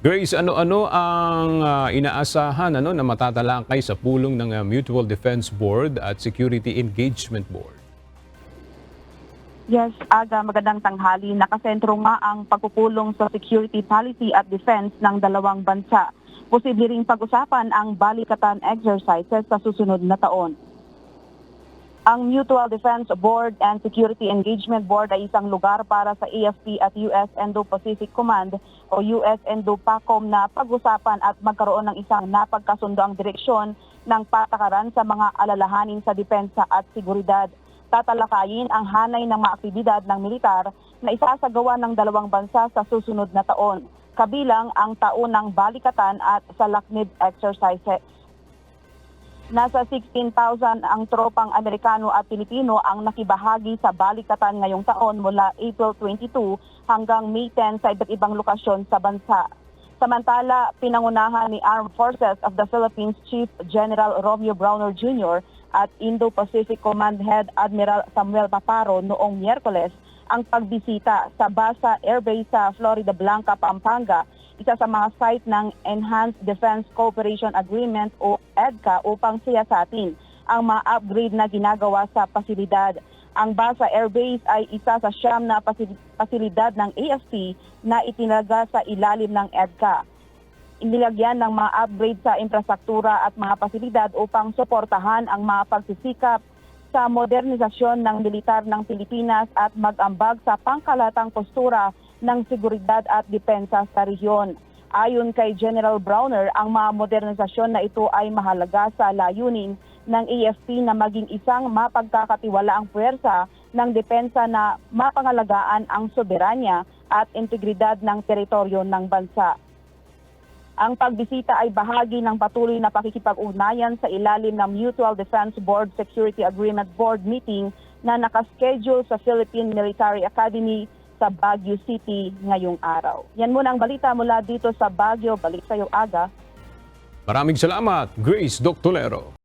Grace, ano-ano ang inaasahan na matatalakay sa pulong ng Mutual Defense Board at Security Engagement Board? Yes, Aga, magandang tanghali. Nakasentro nga ang pagpupulong sa security policy at defense ng dalawang bansa. Posible ring pag-usapan ang balikatan exercises sa susunod na taon. Ang Mutual Defense Board and Security Engagement Board ay isang lugar para sa AFP at US Indo-Pacific Command o US Indo-PACOM na pag-usapan at magkaroon ng isang napagkasundoang direksyon ng patakaran sa mga alalahanin sa depensa at seguridad. Tatalakayin ang hanay ng mga aktibidad ng militar na isasagawa ng dalawang bansa sa susunod na taon, kabilang ang taunang balikatan at salaknib exercises. Nasa 16,000 ang tropang Amerikano at Pilipino ang nakibahagi sa balikatan ngayong taon mula April 22 hanggang May 10 sa iba't ibang lokasyon sa bansa. Samantala, pinangunahan ni Armed Forces of the Philippines Chief General Romeo Browner Jr. at Indo-Pacific Command Head Admiral Samuel Paparo noong Miyerkules ang pagbisita sa Basa Air Base sa Florida Blanca, Pampanga, isa sa mga site ng Enhanced Defense Cooperation Agreement o EDCA upang siyasatin ang mga upgrade na ginagawa sa pasilidad. Ang Basa Air Base ay isa sa siyam na pasilidad ng AFP na itinalaga sa ilalim ng EDCA. Inilagyan ng mga upgrade sa infrastruktura at mga pasilidad upang suportahan ang mga pagsisikap sa modernisasyon ng militar ng Pilipinas at mag-ambag sa pangkalatang postura ng seguridad at depensa sa rehiyon. Ayon kay General Browner, ang mga modernisasyon na ito ay mahalaga sa layunin ng AFP na maging isang mapagkakatiwalaang puwersa ng depensa na mapangalagaan ang soberanya at integridad ng teritoryo ng bansa. Ang pagbisita ay bahagi ng patuloy na pakikipag-ugnayan sa ilalim ng Mutual Defense Board Security Agreement Board meeting na nakaschedule sa Philippine Military Academy sa Baguio City ngayong araw. Yan muna ang balita mula dito sa Baguio. Balik sa iyo, Aga. Maraming salamat, Grace Doctolero.